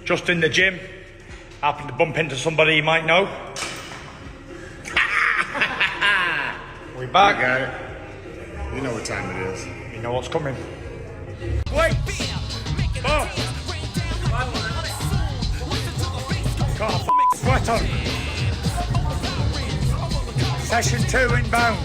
Just in the gym. Happened to bump into somebody you might know. We back. You got it. You know what time it is. You know what's coming. Wait! Oh! Can't sweat on. Session 2 inbound.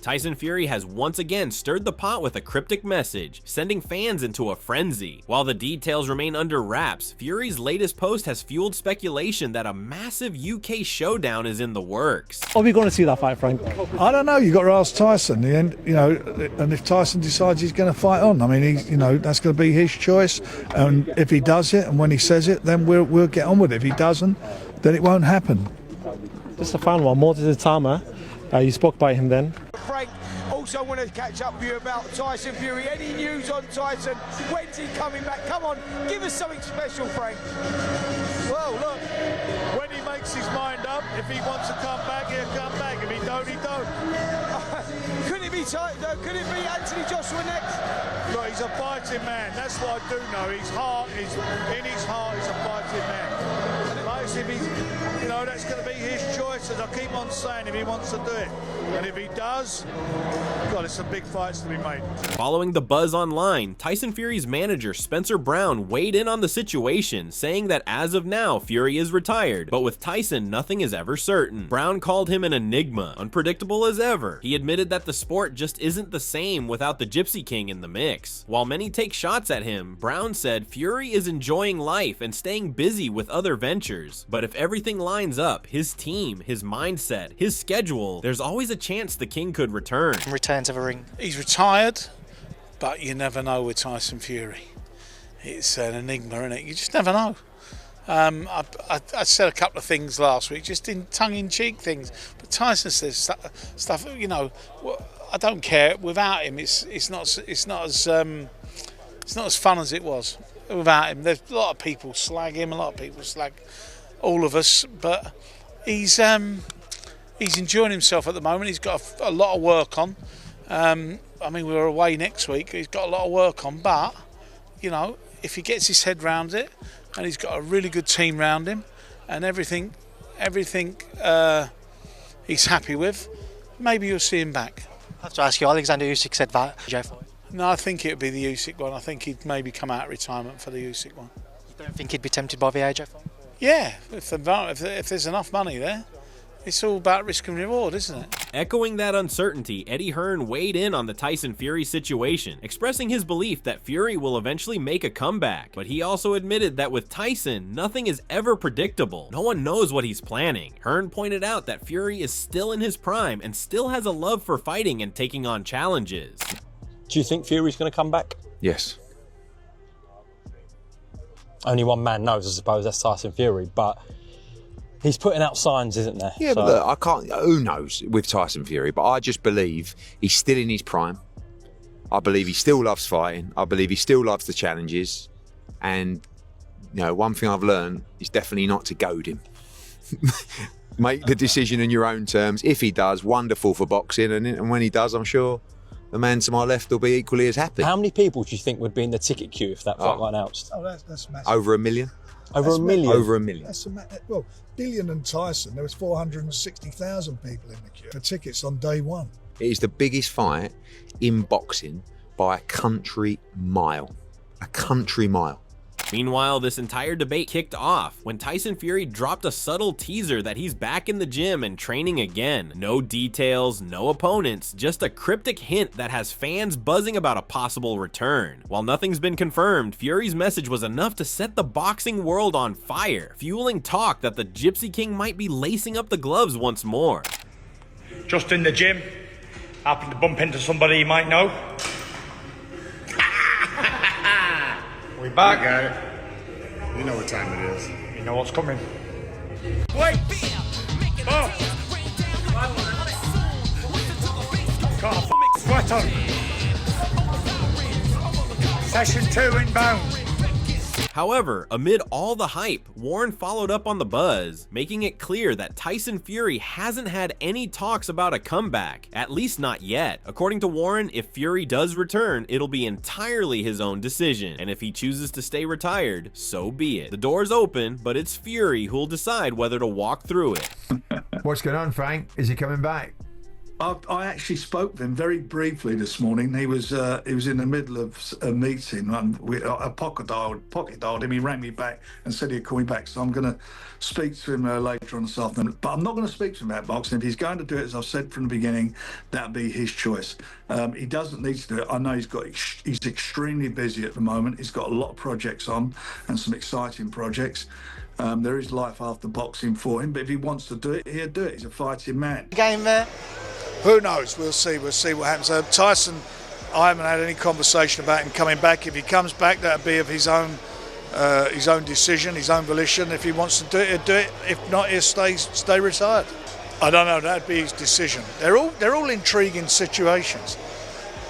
Tyson Fury has once again stirred the pot with a cryptic message, sending fans into a frenzy. While the details remain under wraps, Fury's latest post has fueled speculation that a massive UK showdown is in the works. Are we going to see that fight, Frank? I don't know. You've got to ask Tyson. The end, you know, and if Tyson decides he's going to fight on, I mean, that's going to be his choice. And if he does it, and when he says it, then we'll get on with it. If he doesn't, then it won't happen. Just a final one. More to the timer. You spoke about him then. Frank, also want to catch up with you about Tyson Fury. Any news on Tyson? When's he coming back? Come on, give us something special, Frank. Well, look, when he makes his mind up, if he wants to come back, he'll come back. If he don't, he don't. Could it be Tyson? Could it be Anthony Joshua next? Look, he's a fighting man. That's what I do know. His heart is in his heart. He's a fighting man. If he's, that's going to be his choice, as I keep on saying, if he wants to do it. And if he does, God, there's some big fights to be made. Following the buzz online, Tyson Fury's manager Spencer Brown weighed in on the situation, saying that as of now, Fury is retired, but with Tyson, nothing is ever certain. Brown called him an enigma, unpredictable as ever. He admitted that the sport just isn't the same without the Gypsy King in the mix. While many take shots at him, Brown said Fury is enjoying life and staying busy with other ventures. But if everything lines up, his team, his mindset, his schedule, there's always a chance the King could return. Return to the ring. He's retired, but you never know with Tyson Fury. It's an enigma, isn't it? You just never know. I said a couple of things last week, just in tongue-in-cheek things. But Tyson says stuff. I don't care. Without him, it's not as fun as it was. Without him, there's a lot of people slag him. A lot of people slag all of us, but he's enjoying himself at the moment. He's got a lot of work on. I mean, we're away next week. He's got a lot of work on, but if he gets his head round it, and he's got a really good team round him, and everything he's happy with, maybe you'll see him back. I have to ask you, Alexander Usyk said that. No, I think it would be the Usyk one. I think he'd maybe come out of retirement for the Usyk one. You don't think he'd be tempted by the AJ fight? Yeah, if there's enough money there. It's all about risk and reward, isn't it? Echoing that uncertainty, Eddie Hearn weighed in on the Tyson Fury situation, expressing his belief that Fury will eventually make a comeback. But he also admitted that with Tyson, nothing is ever predictable. No one knows what he's planning. Hearn pointed out that Fury is still in his prime and still has a love for fighting and taking on challenges. Do you think Fury's going to come back? Yes. Only one man knows, I suppose, that's Tyson Fury, but he's putting out signs, isn't there? Yeah, but look, I can't. Who knows with Tyson Fury? But I just believe he's still in his prime. I believe he still loves fighting. I believe he still loves the challenges. And one thing I've learned is definitely not to goad him. Make the decision in your own terms. If he does, wonderful for boxing, and when he does, I'm sure the man to my left will be equally as happy. How many people do you think would be in the ticket queue if that fight got announced? Oh, that's massive. Over 1 million. Over a million? Over 1 million. Well, Dillian and Tyson, there was 460,000 people in the queue for tickets on day one. It is the biggest fight in boxing by a country mile. A country mile. Meanwhile, this entire debate kicked off when Tyson Fury dropped a subtle teaser that he's back in the gym and training again. No details, no opponents, just a cryptic hint that has fans buzzing about a possible return. While nothing's been confirmed, Fury's message was enough to set the boxing world on fire, fueling talk that the Gypsy King might be lacing up the gloves once more. Just in the gym. Happened to bump into somebody you might know. We back. You got it. You know what time it is. You know what's coming. Wait! Oh! Can't sweat on. Session 2 inbound. However, amid all the hype, Warren followed up on the buzz, making it clear that Tyson Fury hasn't had any talks about a comeback, at least not yet. According to Warren, if Fury does return, it'll be entirely his own decision, and if he chooses to stay retired, so be it. The door's open, but it's Fury who'll decide whether to walk through it. What's going on, Frank? Is he coming back? I actually spoke with him very briefly this morning. He was in the middle of a meeting. I pocket dialed him. He rang me back and said he'd call me back. So I'm going to speak to him later on this afternoon. But I'm not going to speak to him about boxing. If he's going to do it, as I've said from the beginning, that'll be his choice. He doesn't need to do it. I know he's extremely busy at the moment. He's got a lot of projects on and some exciting projects. There is life after boxing for him, but if he wants to do it, he'll do it. He's a fighting man. Game there. Who knows? We'll see what happens. Tyson, I haven't had any conversation about him coming back. If he comes back, that'll be of his own decision, his own volition. If he wants to do it, he'll do it. If not, he'll stay retired. I don't know. That'd be his decision. They're all intriguing situations.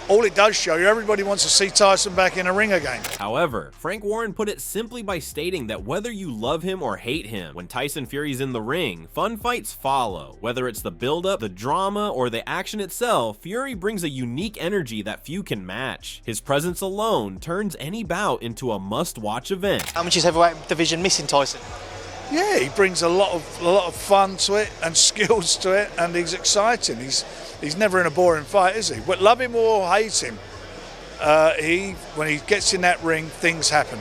All it does show you, everybody wants to see Tyson back in a ring again. However, Frank Warren put it simply by stating that whether you love him or hate him, when Tyson Fury's in the ring, fun fights follow. Whether it's the build-up, the drama, or the action itself, Fury brings a unique energy that few can match. His presence alone turns any bout into a must-watch event. How much is heavyweight division missing Tyson? Yeah, he brings a lot of fun to it and skills to it, and he's exciting. He's never in a boring fight, is he? But love him or hate him, when he gets in that ring, things happen.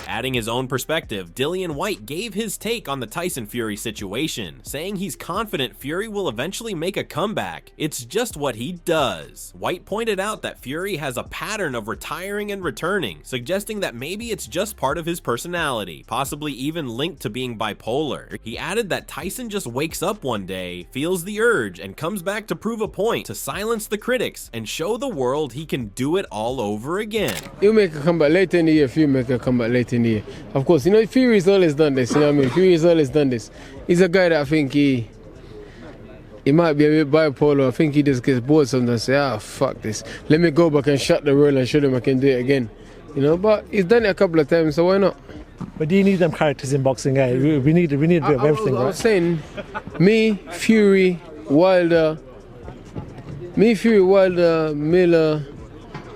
Adding his own perspective, Dillian White gave his take on the Tyson Fury situation, saying he's confident Fury will eventually make a comeback. It's just what he does. White pointed out that Fury has a pattern of retiring and returning, suggesting that maybe it's just part of his personality, possibly even linked to being bipolar. He added that Tyson just wakes up one day, feels the urge, and comes back to prove a point, to silence the critics, and show the world he can do it all over again. You make a comeback later in the year, Fury make a comeback later in the year. Of course, Fury's always done this, you know what I mean? Fury's always done this. He's a guy that I think he might be a bit bipolar. I think he just gets bored sometimes and say, fuck this. Let me go back and shut the world and show them I can do it again. You know, but he's done it a couple of times, so why not? But do you need them characters in boxing, eh? We need a bit of everything, right? I was saying, me, Fury, Wilder, Miller,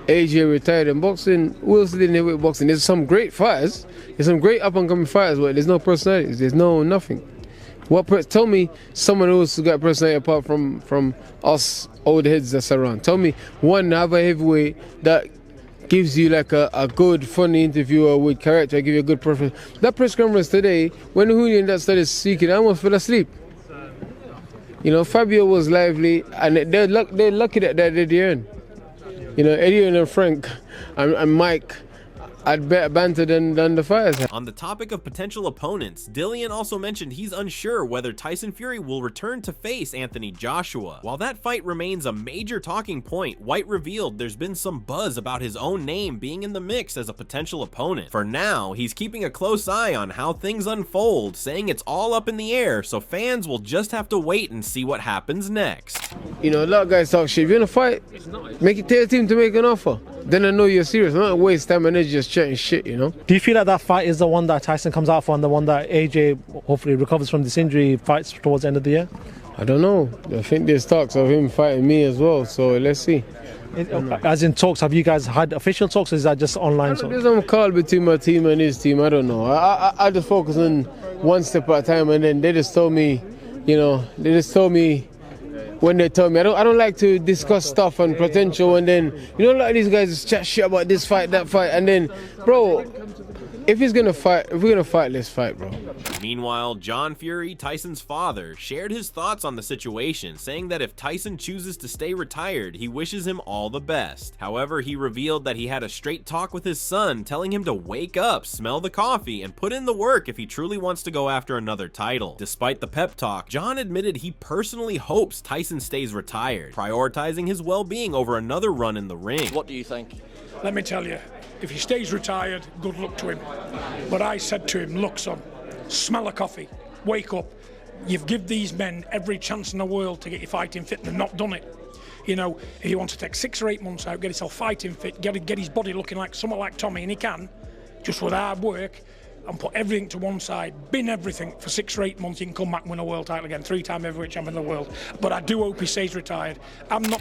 AJ retired in boxing. Who else didn't with boxing? There's some great fighters. There's some great up-and-coming fighters, but there's no personalities. There's nothing. Tell me someone else who got personality apart from us old heads that's around. Tell me one other heavyweight that gives you like a good, funny interview or with character, give you a good preference. That press conference today, when Hoonian that started speaking, I almost fell asleep. You know, Fabio was lively, and they're lucky that they're at the end. You know, Eddie and Frank and Mike had better banter than the fighters. On the topic of potential opponents, Dillian also mentioned he's unsure whether Tyson Fury will return to face Anthony Joshua. While that fight remains a major talking point, White revealed there's been some buzz about his own name being in the mix as a potential opponent. For now, he's keeping a close eye on how things unfold, saying it's all up in the air, so fans will just have to wait and see what happens next. You know, a lot of guys talk shit. If you're gonna fight, make it tell a team to make an offer. Then I know you're serious. I'm not waste time and energy just chatting shit, you know. Do you feel like that fight is the one that Tyson comes out for and the one that AJ hopefully recovers from this injury, fights towards the end of the year? I don't know. I think there's talks of him fighting me as well, so let's see. As in talks, have you guys had official talks, or is that just online talks? There's some call between my team and his team, I don't know. I just focus on one step at a time, and then they just told me, when they tell me, I don't like to discuss stuff and potential, and then, you know, like these guys just chat shit about this fight, that fight, and then, bro, if we're gonna fight, let's fight, bro. Meanwhile, John Fury, Tyson's father, shared his thoughts on the situation, saying that if Tyson chooses to stay retired, he wishes him all the best. However, he revealed that he had a straight talk with his son, telling him to wake up, smell the coffee, and put in the work if he truly wants to go after another title. Despite the pep talk, John admitted he personally hopes Tyson stays retired, prioritizing his well-being over another run in the ring. What do you think? Let me tell you, if he stays retired, good luck to him. But I said to him, look son, smell a coffee, wake up. You've given these men every chance in the world to get you fighting fit and they've not done it. You know, if he wants to take 6 or 8 months out, get himself fighting fit, get his body looking like someone like Tommy, and he can, just with hard work and put everything to one side, bin everything for 6 or 8 months, he can come back and win a world title again, 3-time heavyweight champion of the world. But I do hope he stays retired.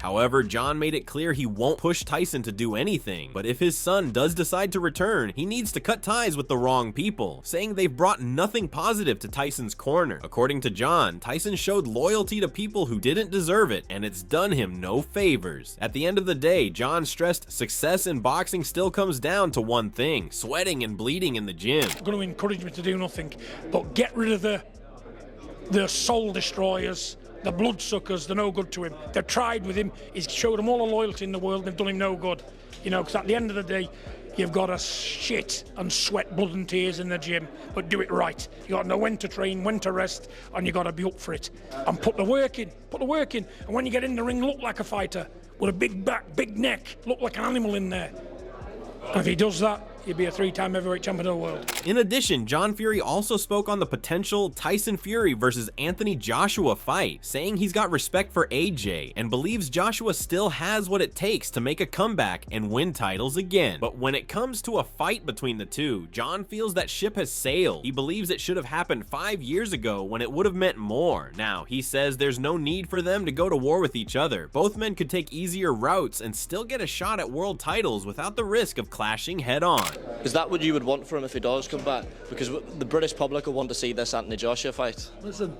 However, John made it clear he won't push Tyson to do anything, but if his son does decide to return, he needs to cut ties with the wrong people, saying they've brought nothing positive to Tyson's corner. According to John, Tyson showed loyalty to people who didn't deserve it, and it's done him no favors. At the end of the day, John stressed success in boxing still comes down to one thing: sweating and bleeding in the gym. To encourage me to do nothing, but get rid of the soul destroyers, the bloodsuckers. They're no good to him. They've tried with him. He's showed them all the loyalty in the world, and they've done him no good. You know, because at the end of the day, you've got to shit and sweat blood and tears in the gym, but do it right. You got to know when to train, when to rest, and you got to be up for it. And put the work in. Put the work in. And when you get in the ring, look like a fighter with a big back, big neck, look like an animal in there. And if he does that, he'd be a 3-time heavyweight champion of the world. In addition, John Fury also spoke on the potential Tyson Fury versus Anthony Joshua fight, saying he's got respect for AJ and believes Joshua still has what it takes to make a comeback and win titles again. But when it comes to a fight between the two, John feels that ship has sailed. He believes it should have happened 5 years ago when it would have meant more. Now, he says there's no need for them to go to war with each other. Both men could take easier routes and still get a shot at world titles without the risk of clashing head on. Is that what you would want for him if he does come back? Because the British public will want to see this Anthony Joshua fight. Listen,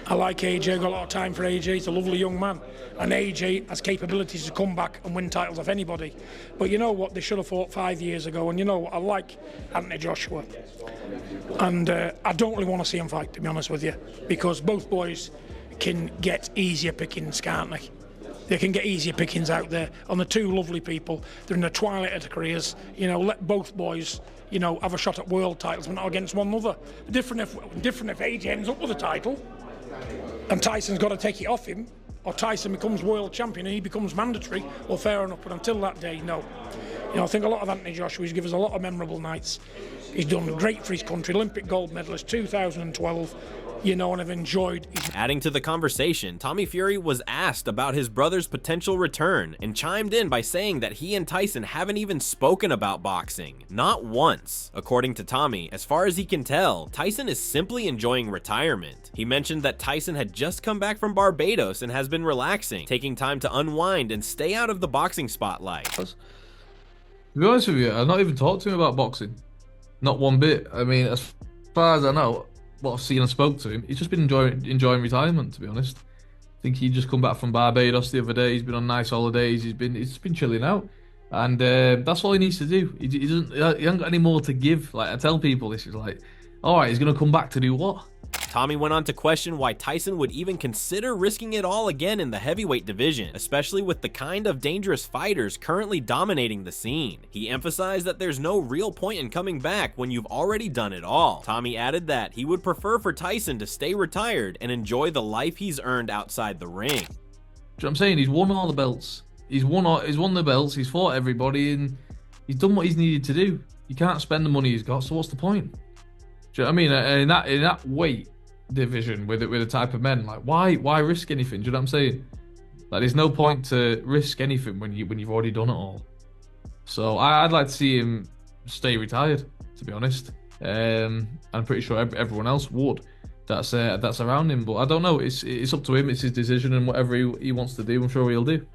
I like AJ, I've got a lot of time for AJ, he's a lovely young man. And AJ has capabilities to come back and win titles off anybody. But you know what, they should have fought 5 years ago, and you know what, I like Anthony Joshua. And I don't really want to see him fight, to be honest with you, because both boys can get easier pickings, can't they? They can get easier pickings out there. And the two lovely people, they're in the twilight of their careers. You know, let both boys, you know, have a shot at world titles, but not against one another. Different if AJ ends up with a title, and Tyson's got to take it off him, or Tyson becomes world champion and he becomes mandatory. Well, fair enough. But until that day, no. You know, I think a lot of Anthony Joshua, he's given us a lot of memorable nights. He's done great for his country. Olympic gold medalist, 2012. You know, and I've enjoyed. Adding to the conversation, Tommy Fury was asked about his brother's potential return and chimed in by saying that he and Tyson haven't even spoken about boxing. Not once. According to Tommy, as far as he can tell, Tyson is simply enjoying retirement. He mentioned that Tyson had just come back from Barbados and has been relaxing, taking time to unwind and stay out of the boxing spotlight. To be honest with you, I've not even talked to him about boxing. Not one bit. I mean, as far as I know, what I've seen and spoke to him, he's just been enjoying retirement, to be honest. I think he just come back from Barbados the other day. He's been on nice holidays. He's been chilling out, and that's all he needs to do. He hasn't got any more to give. Like, I tell people, this is like, all right, he's gonna come back to do what? Tommy went on to question why Tyson would even consider risking it all again in the heavyweight division, especially with the kind of dangerous fighters currently dominating the scene. He emphasized that there's no real point in coming back when you've already done it all. Tommy added that he would prefer for Tyson to stay retired and enjoy the life he's earned outside the ring. You know what I'm saying? He's won all the belts. He's won the belts. He's fought everybody, and he's done what he's needed to do. You can't spend the money he's got, so what's the point? Do you know what I mean? In that weight division with a type of men, like why risk anything? Do you know what I'm saying? Like, there's no point to risk anything when you've already done it all. So I'd like to see him stay retired, to be honest. I'm pretty sure everyone else would. That's around him, but I don't know. It's up to him. It's his decision, and whatever he wants to do, I'm sure he'll do.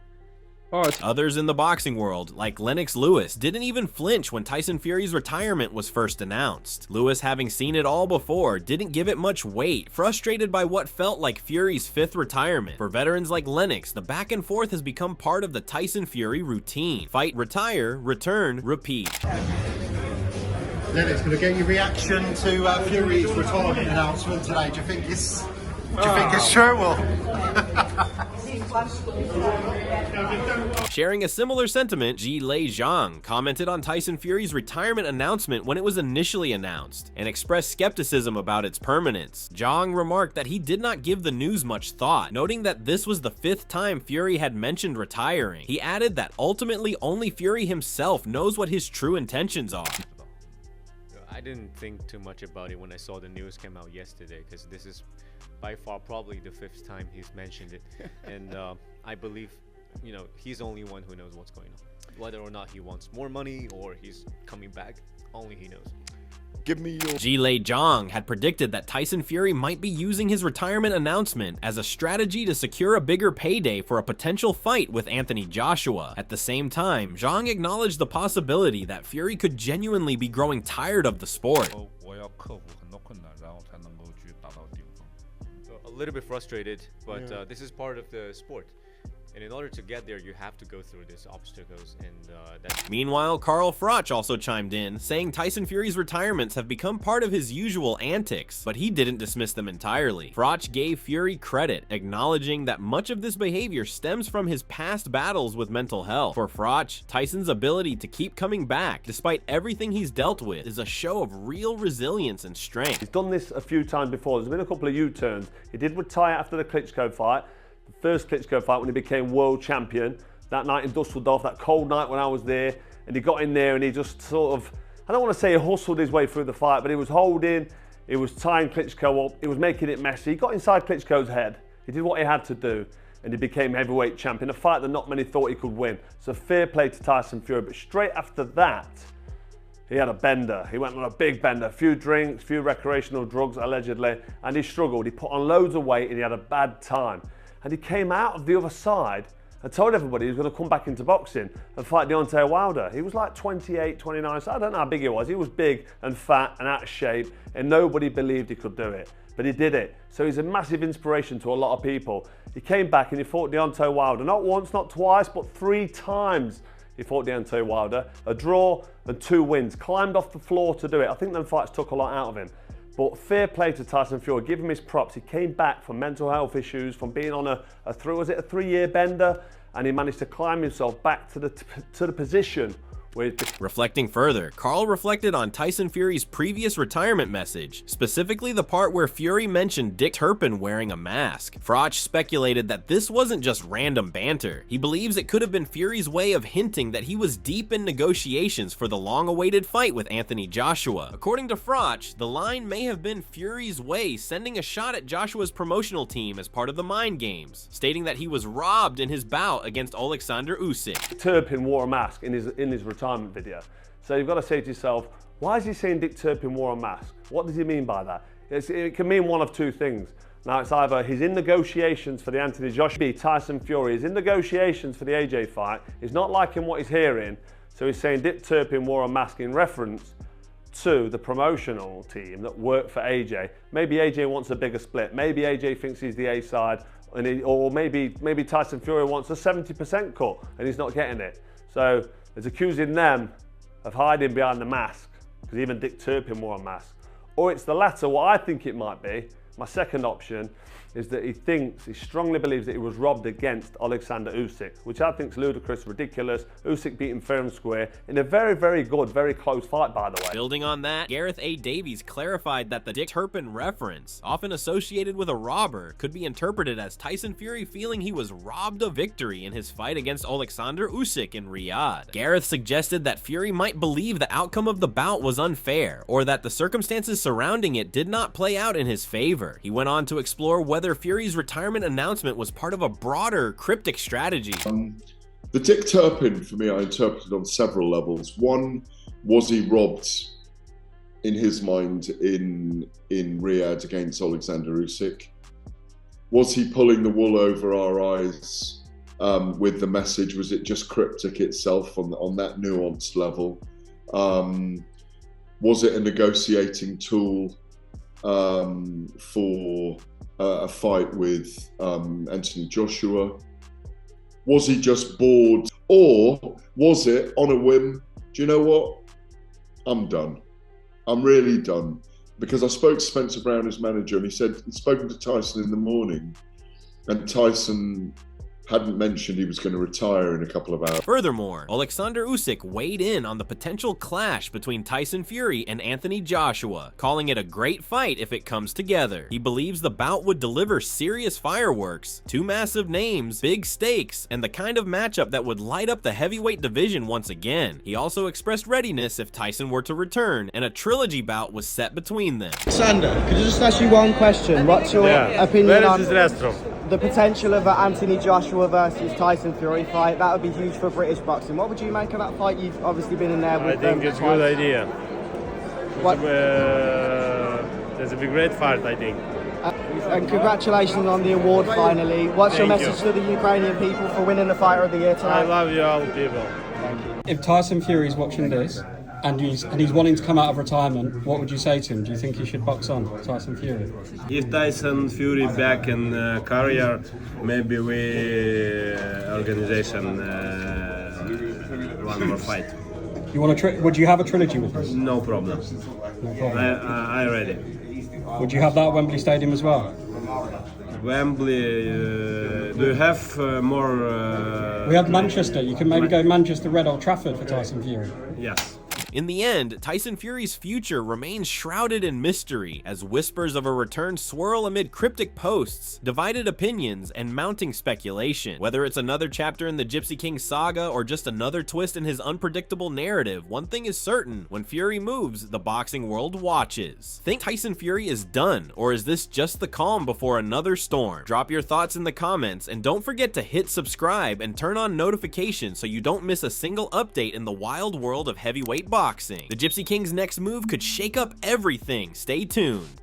Others in the boxing world, like Lennox Lewis, didn't even flinch when Tyson Fury's retirement was first announced. Lewis, having seen it all before, didn't give it much weight, frustrated by what felt like Fury's 5th retirement. For veterans like Lennox, the back and forth has become part of the Tyson Fury routine. Fight, retire, return, repeat. Lennox, going to get your reaction to Fury's retirement announcement today. Do you think it's true? Sharing a similar sentiment, Ji-Lei Zhang commented on Tyson Fury's retirement announcement when it was initially announced, and expressed skepticism about its permanence. Zhang remarked that he did not give the news much thought, noting that this was the 5th time Fury had mentioned retiring. He added that ultimately only Fury himself knows what his true intentions are. I didn't think too much about it when I saw the news came out yesterday, because this is by far probably the 5th time he's mentioned it, and I believe, he's the only one who knows what's going on, whether or not he wants more money or he's coming back. only he knows. Give me your... Ji Zhang had predicted that Tyson Fury might be using his retirement announcement as a strategy to secure a bigger payday for a potential fight with Anthony Joshua. At the same time, Zhang acknowledged the possibility that Fury could genuinely be growing tired of the sport. A little bit frustrated, but this is part of the sport. And in order to get there, you have to go through these obstacles, and that's... Meanwhile, Carl Froch also chimed in, saying Tyson Fury's retirements have become part of his usual antics, but he didn't dismiss them entirely. Froch gave Fury credit, acknowledging that much of this behavior stems from his past battles with mental health. For Froch, Tyson's ability to keep coming back, despite everything he's dealt with, is a show of real resilience and strength. He's done this a few times before. There's been a couple of U-turns. He did retire after the Klitschko fight. The first Klitschko fight when he became world champion, that night in Dusseldorf, that cold night when I was there, and he got in there and he just sort of, I don't want to say he hustled his way through the fight, but he was holding, he was tying Klitschko up, he was making it messy. He got inside Klitschko's head, he did what he had to do, and he became heavyweight champion, a fight that not many thought he could win. So fair play to Tyson Fury, but straight after that, he had a bender. He went on a big bender, a few drinks, a few recreational drugs allegedly, and he struggled. He put on loads of weight and he had a bad time. And he came out of the other side and told everybody he was going to come back into boxing and fight Deontay Wilder. He was like 28, 29, so I don't know how big he was. He was big and fat and out of shape, and nobody believed he could do it. But he did it. So he's a massive inspiration to a lot of people. He came back and he fought Deontay Wilder. Not once, not twice, but 3 times he fought Deontay Wilder. A draw and 2 wins. Climbed off the floor to do it. I think them fights took a lot out of him. But fair play to Tyson Fury, give him his props. He came back from mental health issues, from being on a 3-year bender, and he managed to climb himself back to the position where... Reflecting further, Carl reflected on Tyson Fury's previous retirement message, specifically the part where Fury mentioned Dick Turpin wearing a mask. Froch speculated that this wasn't just random banter. He believes it could have been Fury's way of hinting that he was deep in negotiations for the long-awaited fight with Anthony Joshua. According to Froch, the line may have been Fury's way sending a shot at Joshua's promotional team as part of the mind games, stating that he was robbed in his bout against Alexander Usyk. Turpin wore a mask in his retirement video. So you've got to say to yourself, why is he saying Dick Turpin wore a mask? What does he mean by that? It can mean one of 2 things. Now it's either he's in negotiations for the Anthony Joshua, Tyson Fury is in negotiations for the AJ fight, he's not liking what he's hearing, so he's saying Dick Turpin wore a mask in reference to the promotional team that worked for AJ. Maybe AJ wants a bigger split, maybe AJ thinks he's the A side, or maybe Tyson Fury wants a 70% cut and he's not getting it. So it's accusing them of hiding behind the mask, because even Dick Turpin wore a mask. Or it's the latter, what I think it might be. My second option is that he strongly believes that he was robbed against Alexander Usyk, which I think is ludicrous, ridiculous. Usyk beat him fair and square in a very, very good, very close fight, by the way. Building on that, Gareth A. Davies clarified that the Dick Turpin reference, often associated with a robber, could be interpreted as Tyson Fury feeling he was robbed of victory in his fight against Alexander Usyk in Riyadh. Gareth suggested that Fury might believe the outcome of the bout was unfair, or that the circumstances surrounding it did not play out in his favor. He went on to explore whether Fury's retirement announcement was part of a broader cryptic strategy. The Dick Turpin, for me, I interpreted on several levels. One, was he robbed in his mind in Riyadh against Alexander Usyk? Was he pulling the wool over our eyes with the message? Was it just Cryptic itself on that nuanced level? Was it a negotiating tool for a fight with Anthony Joshua? Was he just bored? Or was it on a whim? Do you know what? I'm done. I'm really done. Because I spoke to Spencer Brown, his manager, and he said he'd spoken to Tyson in the morning, and Tyson hadn't mentioned he was going to retire in a couple of hours. Furthermore, Alexander Usyk weighed in on the potential clash between Tyson Fury and Anthony Joshua, calling it a great fight if it comes together. He believes the bout would deliver serious fireworks, 2 massive names, big stakes, and the kind of matchup that would light up the heavyweight division once again. He also expressed readiness if Tyson were to return, and a trilogy bout was set between them. Sander, could I just ask you one question? What's your opinion on the potential of an Anthony Joshua versus Tyson Fury fight? That would be huge for British boxing. What would you make of that fight? You've obviously been in there with them. I think it's a good idea. That's a great fight, I think. And congratulations on the award finally. What's your Thank message you. to the Ukrainian people for winning the Fighter of the Year tonight? I love you all people. If Tyson Fury's watching this and he's wanting to come out of retirement, what would you say to him? Do you think he should box on, Tyson Fury? If Tyson Fury back in career, maybe we organization one more fight. You want would you have a trilogy with him? No problem. No problem. I ready. Would you have that at Wembley Stadium as well? Wembley. Do you have more? We have Manchester. You can maybe go Manchester, Red Old Trafford for Tyson Fury. Yes. In the end, Tyson Fury's future remains shrouded in mystery as whispers of a return swirl amid cryptic posts, divided opinions, and mounting speculation. Whether it's another chapter in the Gypsy King saga or just another twist in his unpredictable narrative, one thing is certain: when Fury moves, the boxing world watches. Think Tyson Fury is done, or is this just the calm before another storm? Drop your thoughts in the comments, and don't forget to hit subscribe and turn on notifications so you don't miss a single update in the wild world of heavyweight boxing. The Gypsy King's next move could shake up everything. Stay tuned.